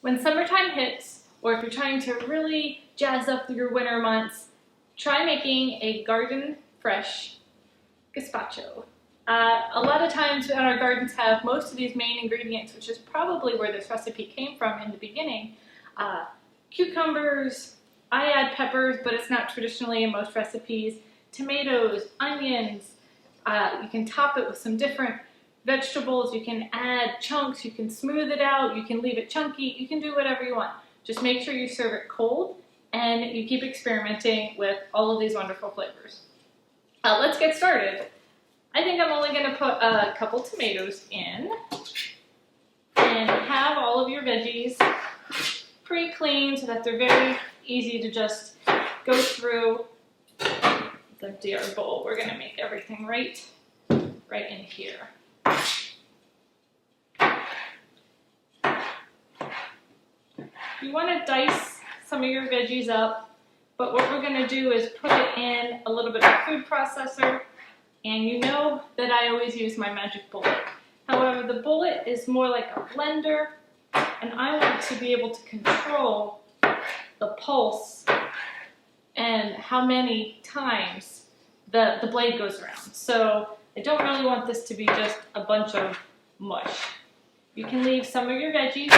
When summertime hits, or if you're trying to really jazz up your winter months, try making a garden fresh gazpacho. A lot of times in our gardens have most of these main ingredients, which is probably where this recipe came from in the beginning. Cucumbers, I add peppers, but it's not traditionally in most recipes. Tomatoes, onions, you can top it with some different vegetables, you can add chunks, you can smooth it out, you can leave it chunky, you can do whatever you want. Just make sure you serve it cold and you keep experimenting with all of these wonderful flavors. Let's get started. I think I'm only going to put a couple tomatoes in and have all of your veggies pre-cleaned so that they're very easy to just go through. Let's empty our bowl. We're going to make everything right in here. You want to dice some of your veggies up, but what we're going to do is put it in a little bit of food processor, and you know that I always use my magic bullet. However, the bullet is more like a blender, and I want to be able to control the pulse and how many times the blade goes around. So I don't really want this to be just a bunch of mush. You can leave some of your veggies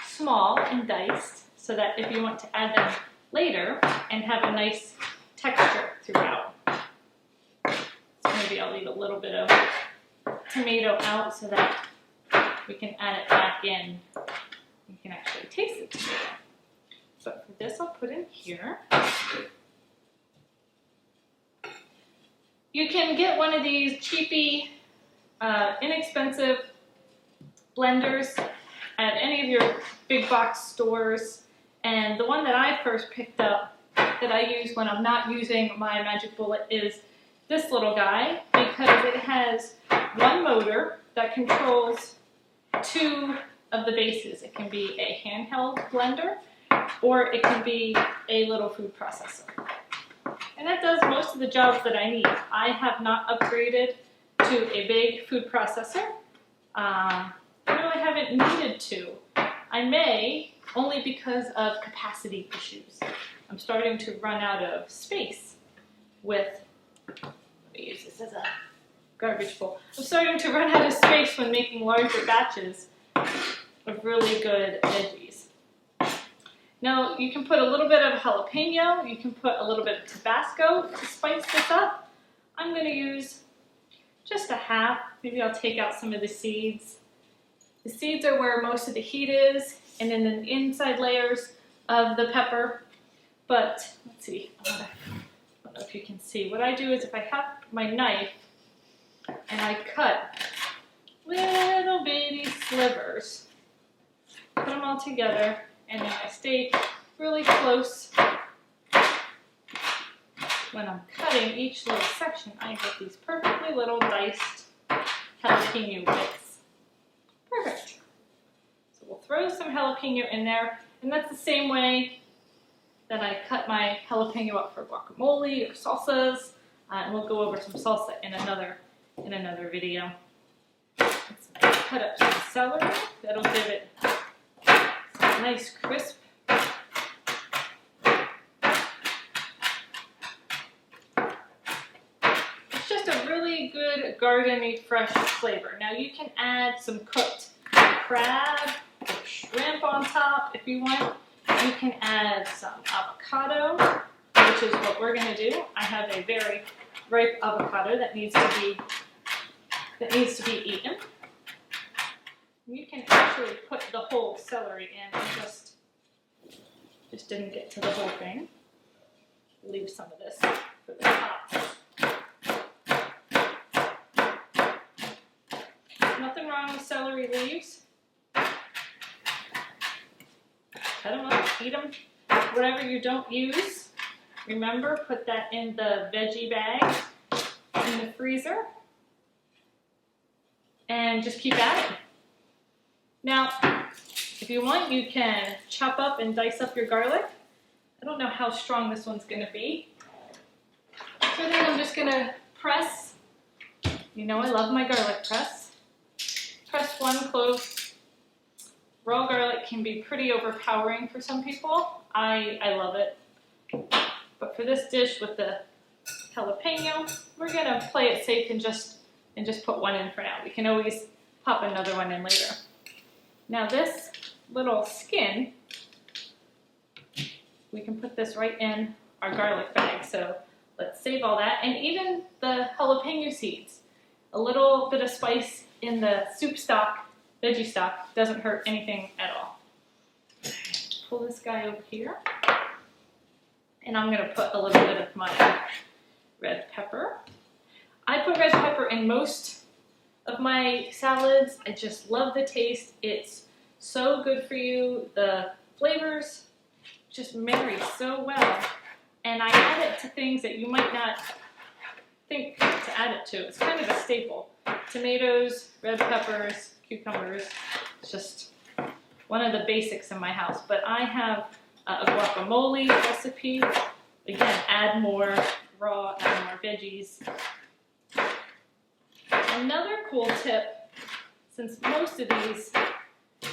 small and diced so that if you want to add them later and have a nice texture throughout. So maybe I'll leave a little bit of tomato out so that we can add it back in. You can actually taste the tomato. But for this, I'll put in here. You can get one of these cheapy, inexpensive blenders at any of your big box stores. And the one that I first picked up that I use when I'm not using my magic bullet is this little guy, because it has one motor that controls two of the bases. It can be a handheld blender, or it can be a little food processor. And that does most of the jobs that I need. I have not upgraded to a big food processor. I really haven't needed to. I may, only because of capacity issues. I'm starting to run out of space with, let me use this as a garbage bowl. I'm starting to run out of space when making larger batches of really good veggies. Now, you can put a little bit of jalapeno, you can put a little bit of Tabasco to spice this up. I'm going to use just a half. Maybe I'll take out some of the seeds. The seeds are where most of the heat is, and in the inside layers of the pepper. But, let's see, I don't know if you can see. What I do is if I have my knife and I cut little bitty slivers, put them all together, and then I stay really close. When I'm cutting each little section, I get these perfectly little diced jalapeno bits. Perfect. So we'll throw some jalapeno in there, and that's the same way that I cut my jalapeno up for guacamole or salsas, and we'll go over some salsa in another video. Let's cut up some celery. That'll give it some nice crisp. It's just a really good garden-y fresh flavor. Now you can add some cooked crab or shrimp on top if you want. You can add some avocado, which is what we're going to do. I have a very ripe avocado that needs to be eaten. You can actually put the whole celery in. I just didn't get to the whole thing. Leave some of this for the top. Nothing wrong with celery leaves. Cut them up, eat them. Whatever you don't use, remember, put that in the veggie bag in the freezer. And just keep at it. Now, if you want, you can chop up and dice up your garlic. I don't know how strong this one's going to be. So then I'm just going to press. You know I love my garlic press. Press one clove Raw garlic can be pretty overpowering for some people. I love it. But for this dish with the jalapeno, we're gonna play it safe and just put one in for now. We can always pop another one in later. Now this little skin, we can put this right in our garlic bag. So let's save all that. And even the jalapeno seeds, a little bit of spice in the soup stock, veggie stock, doesn't hurt anything at all. Pull this guy over here. And I'm gonna put a little bit of my red pepper. I put red pepper in most of my salads. I just love the taste. It's so good for you. The flavors just marry so well. And I add it to things that you might not think to add it to. It's kind of a staple. Tomatoes, red peppers, cucumbers. It's just one of the basics in my house. But I have a guacamole recipe. Again, add more raw, add more veggies. Another cool tip, since most of these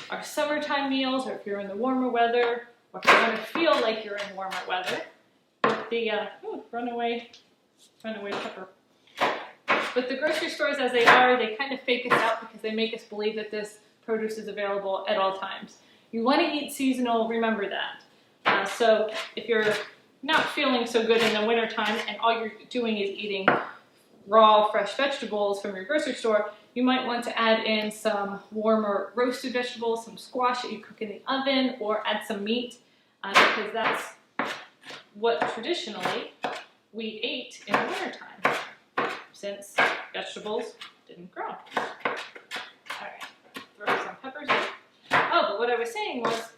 are summertime meals, or if you're in the warmer weather, or if you want to feel like you're in warmer weather, with the runaway pepper. But the grocery stores, as they are, they kind of fake us out because they make us believe that this produce is available at all times. You want to eat seasonal, remember that. So if you're not feeling so good in the wintertime and all you're doing is eating raw, fresh vegetables from your grocery store, you might want to add in some warmer roasted vegetables, some squash that you cook in the oven, or add some meat, because that's what traditionally we ate in the wintertime, since vegetables didn't grow. All right, throw some peppers in. Oh, but what I was saying was,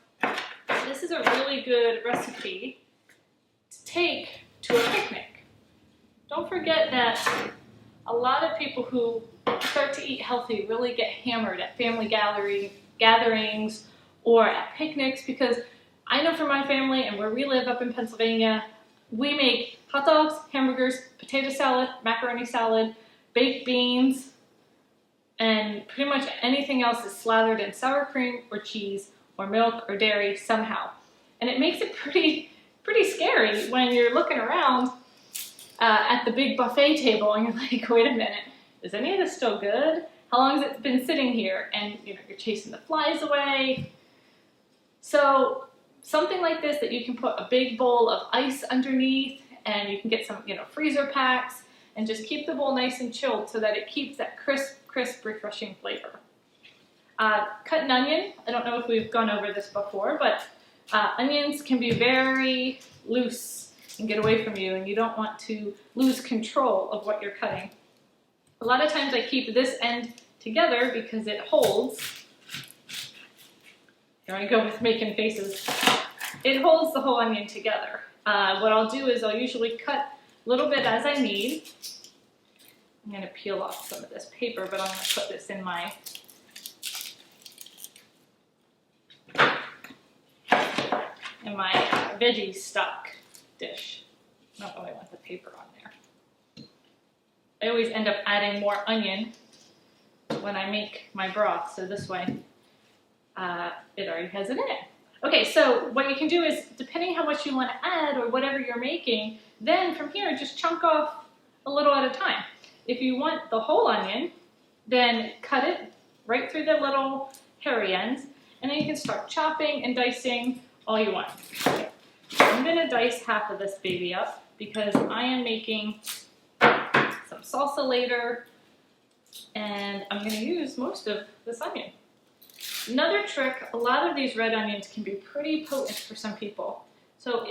this is a really good recipe to take to a picnic. Don't forget that a lot of people who start to eat healthy really get hammered at family gatherings or at picnics, because I know for my family and where we live up in Pennsylvania, we make hot dogs, hamburgers, potato salad, macaroni salad, baked beans, and pretty much anything else is slathered in sour cream or cheese or milk or dairy somehow. And it makes it pretty scary when you're looking around at the big buffet table and you're like, wait a minute, is any of this still good? How long has it been sitting here? And you're chasing the flies away. So something like this that you can put a big bowl of ice underneath, and you can get some freezer packs, and just keep the bowl nice and chilled so that it keeps that crisp, refreshing flavor. Cut an onion. I don't know if we've gone over this before, but onions can be very loose and get away from you, and you don't want to lose control of what you're cutting. A lot of times I keep this end together because it holds. Here I go with making faces. It holds the whole onion together. What I'll do is I'll usually cut a little bit as I need. I'm going to peel off some of this paper, but I'm going to put this in my veggie stock dish. I don't really want the paper on there. I always end up adding more onion when I make my broth, so this way it already has it in it. Okay, so what you can do is, depending how much you want to add or whatever you're making, then from here just chunk off a little at a time. If you want the whole onion, then cut it right through the little hairy ends, and then you can start chopping and dicing all you want. I'm going to dice half of this baby up because I am making some salsa later, and I'm going to use most of this onion. Another trick, a lot of these red onions can be pretty potent for some people. So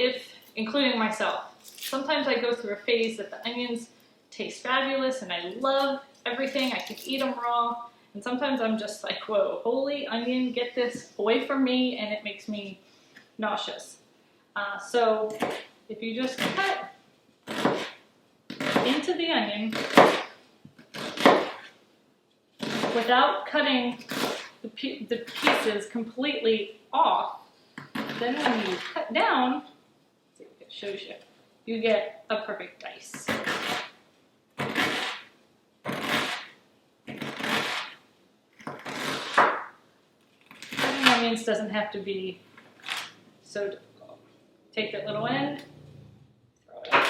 including myself, sometimes I go through a phase that the onions taste fabulous and I love everything, I can eat them raw, and sometimes I'm just like, whoa, holy onion, get this away from me, and it makes me nauseous. So if you just cut into the onion without cutting the pieces completely off, then when you cut down, let's see if it shows you, you get a perfect dice. Cutting them onions doesn't have to be so difficult. Take that little end, throw it out.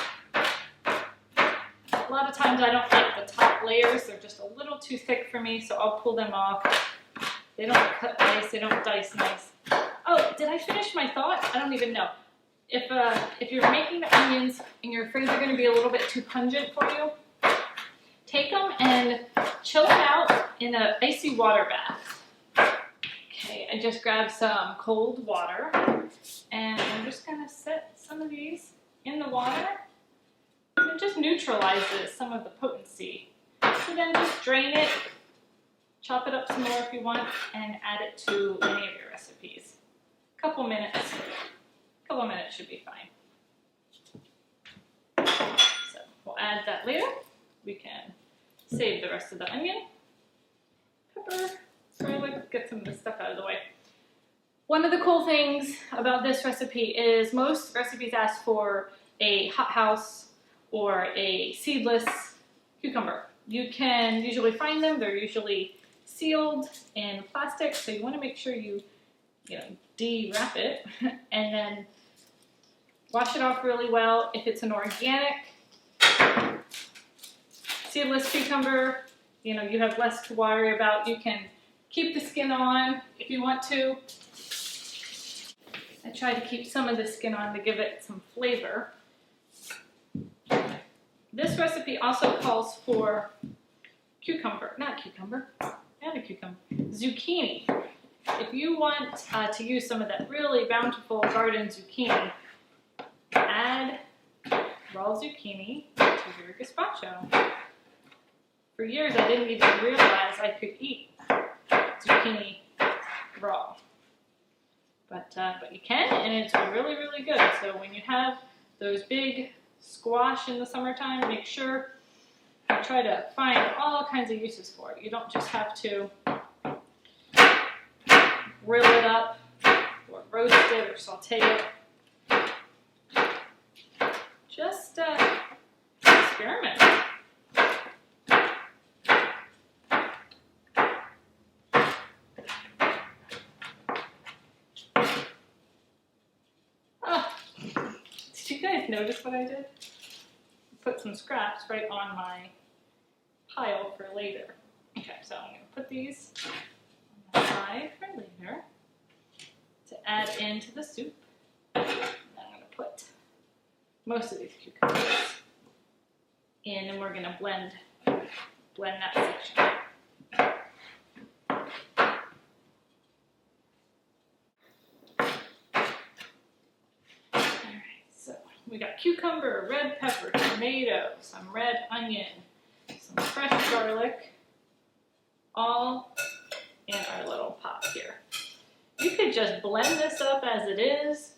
A lot of times I don't like the top layers. They're just a little too thick for me, so I'll pull them off. They don't cut nice, they don't dice nice. Oh, did I finish my thought? I don't even know. If you're making the onions and you're afraid they're going to be a little bit too pungent for you, take them and chill them out in an icy water bath. Okay, I just grabbed some cold water, and I'm just going to set some of these in the water. It just neutralizes some of the potency. So then just drain it, chop it up some more if you want, and add it to any of your recipes. Couple minutes should be fine. So we'll add that later. We can save the rest of the onion, pepper, garlic, get some of this stuff out of the way. One of the cool things about this recipe is most recipes ask for a hothouse or a seedless cucumber. You can usually find them. They're usually sealed in plastic, so you want to make sure you de-wrap it and then wash it off really well. If it's an organic seedless cucumber, you have less to worry about. You can keep the skin on if you want to. I try to keep some of the skin on to give it some flavor. This recipe also calls for zucchini. If you want to use some of that really bountiful garden zucchini, add raw zucchini to your gazpacho. For years I didn't even realize I could eat zucchini raw. But you can, and it's really, really good. So when you have those big squash in the summertime, make sure you try to find all kinds of uses for it. You don't just have to grill it up or roast it or saute it. Just experiment. Oh, did you guys notice what I did? Put some scraps right on my pile for later. Okay, so I'm going to put these on the side for later to add into the soup. And I'm going to put most of these cucumbers in, and we're going to blend that section. Alright, so we got cucumber, red pepper, tomato, some red onion, some fresh garlic, all in our little pot here. You could just blend this up as it is,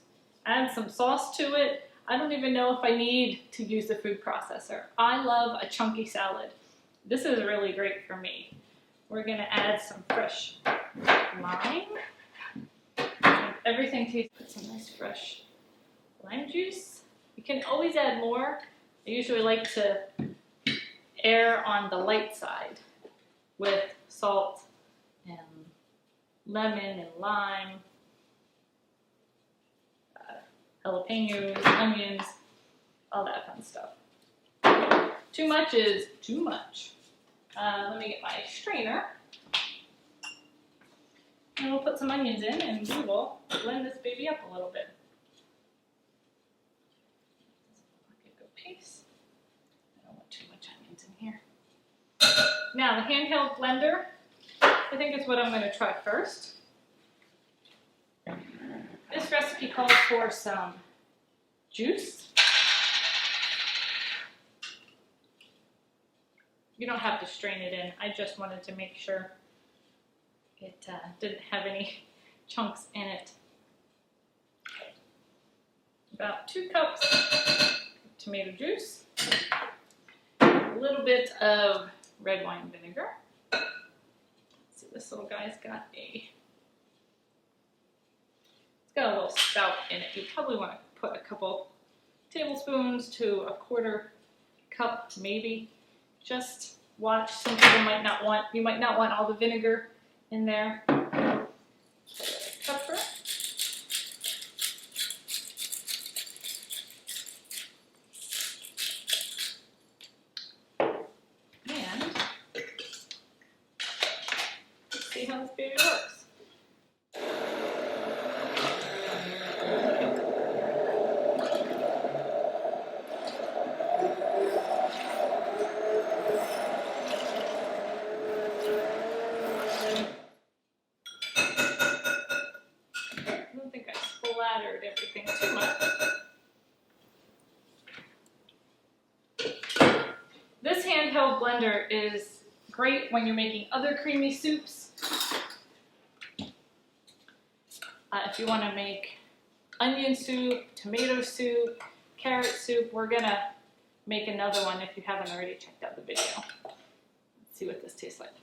add some sauce to it. I don't even know if I need to use the food processor. I love a chunky salad. This is really great for me. We're going to add some fresh lime. Everything tastes. Put some nice fresh lime juice. You can always add more. I usually like to err on the light side with salt and lemon and lime. Jalapenos, onions, all that fun stuff. Too much is too much. Let me get my strainer. And we'll put some onions in, and we will blend this baby up a little bit. Good piece. I don't want too much onions in here. Now the handheld blender, I think is what I'm going to try first. This recipe calls for some juice. You don't have to strain it in. I just wanted to make sure it didn't have any chunks in it. About 2 cups tomato juice, a little bit of red wine vinegar. Let's see, this little guy's got a little spout in it. You probably want to put a couple tablespoons to a 1/4 cup, maybe. Just watch. Some people might not want. You might not want all the vinegar in there. pepper. And let's see how this baby works. I don't think I splattered everything too much. This handheld blender is great when you're making other creamy soups. If you want to make onion soup, tomato soup, carrot soup, we're gonna make another one if you haven't already checked out the video. Let's see what this tastes like.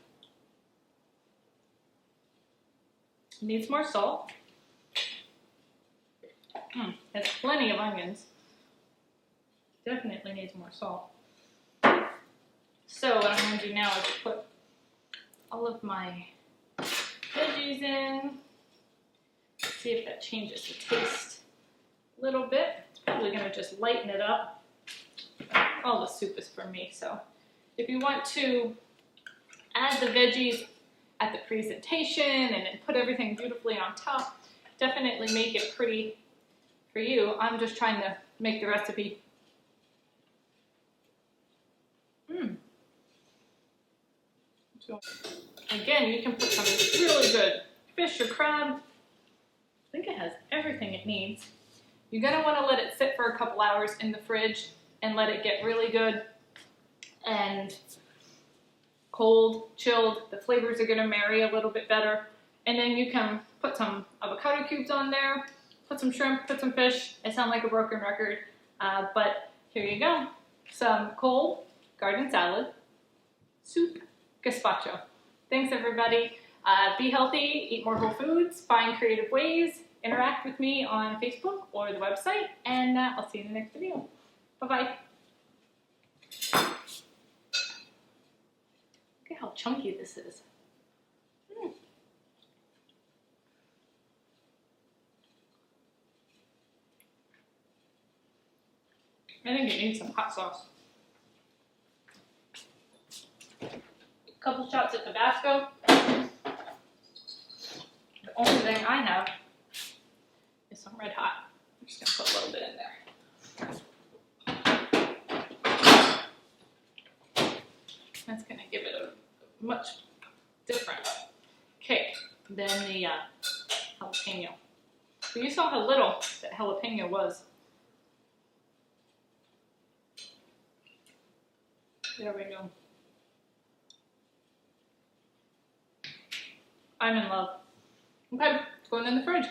Needs more salt. Has plenty of onions. Definitely needs more salt. So what I'm going to do now is put all of my veggies in. See if that changes the taste a little bit. It's probably going to just lighten it up. All the soup is for me, so if you want to add the veggies at the presentation and then put everything beautifully on top, definitely make it pretty for you. I'm just trying to make the recipe. So, again, you can put some really good fish or crab. I think it has everything it needs. You're gonna wanna let it sit for a couple hours in the fridge and let it get really good and cold, chilled. The flavors are gonna marry a little bit better. And then you can put some avocado cubes on there, put some shrimp, put some fish. I sound like a broken record, but here you go. Some cold garden salad, soup, gazpacho. Thanks everybody. Be healthy, eat more whole foods, find creative ways, interact with me on Facebook or the website, and I'll see you in the next video. Bye-bye. Look at how chunky this is. I think it needs some hot sauce. A couple shots of Tabasco. The only thing I have is some Red Hot. I'm just gonna put a little bit in there. That's gonna give it a much different kick than the jalapeno. But you saw how little that jalapeno was. There we go. I'm in love. Okay, it's going in the fridge.